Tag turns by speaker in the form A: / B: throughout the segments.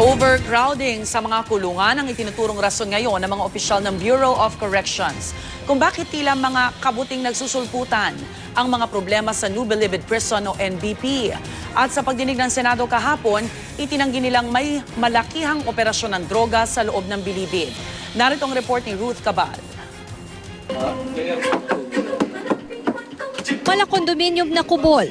A: Overcrowding sa mga kulungan ang itinuturong rason ngayon ng mga opisyal ng Bureau of Corrections kung bakit tila mga kabuting nagsusulputan ang mga problema sa New Bilibid Prison o NBP. At sa pagdinig ng Senado kahapon, itinanggi nilang may malakihang operasyon ng droga sa loob ng Bilibid. Narito ang report ni Ruth Cabal.
B: Malakondominium na kubol,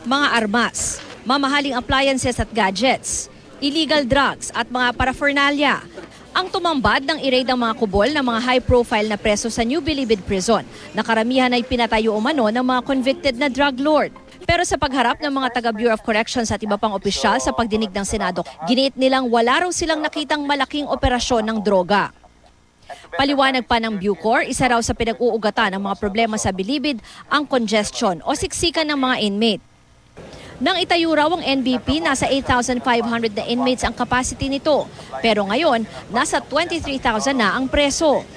B: mga armas, mamahaling appliances at gadgets, illegal drugs at mga paraphernalia. Ang tumambad ng i-raid ng mga kubol ng mga high-profile na preso sa New Bilibid Prison na karamihan ay pinatayo umano ng mga convicted na drug lord. Pero sa pagharap ng mga taga Bureau of Corrections at iba pang opisyal sa pagdinig ng Senado, giniit nilang wala raw silang nakitang malaking operasyon ng droga. Paliwanag pa ng Bucor, isa raw sa pinag-uugatan ng mga problema sa Bilibid ang congestion o siksikan ng mga inmate. Nang itayo raw ang NBP, nasa 8,500 na inmates ang capacity nito. Pero ngayon, nasa 23,000 na ang preso.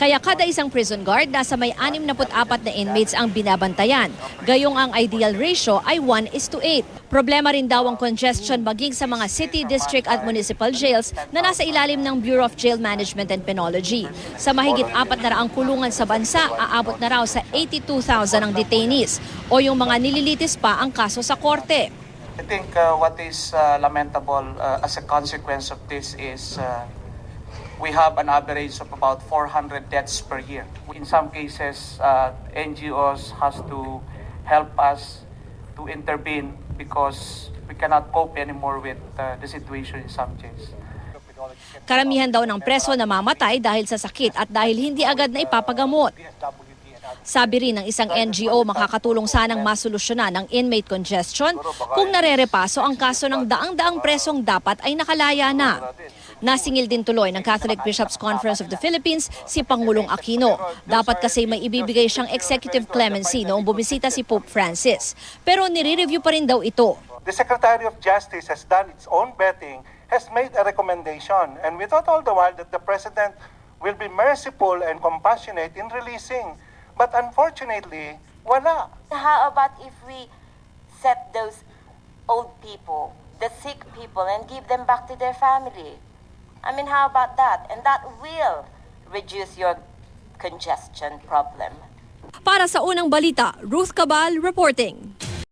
B: Kaya kada isang prison guard, nasa may 64 na inmates ang binabantayan. Gayong ang ideal ratio ay 1:8. Problema rin daw ang congestion maging sa mga city, district at municipal jails na nasa ilalim ng Bureau of Jail Management and Penology. Sa mahigit 400 kulungan sa bansa, aabot na raw sa 82,000 ang detainees o yung mga nililitis pa ang kaso sa korte.
C: I think what is lamentable as a consequence of this is we have an average of about 400 deaths per year. In some cases, NGOs has to help us to intervene because we cannot cope anymore with the situation in some jails.
B: Karamihan daw ng preso namamatay dahil sa sakit at dahil hindi agad na ipapagamot. Sabi rin ng isang NGO, makakatulong sanang masolusyonan ang inmate congestion kung narerepaso ang kaso ng daang-daang presong dapat ay nakalaya na. Nasingil din tuloy ng Catholic Bishops' Conference of the Philippines si Pangulong Aquino. Dapat kasi may ibibigay siyang executive clemency noong bumisita si Pope Francis. Pero nire-review pa rin daw ito.
D: The Secretary of Justice has done its own vetting, has made a recommendation, and we thought all the while that the President will be merciful and compassionate in releasing. But unfortunately, wala.
E: How about if we set those old people, the sick people, and give them back to their family? I mean, how about that? And that will reduce your congestion problem.
B: Para sa unang balita, Ruth Cabal reporting.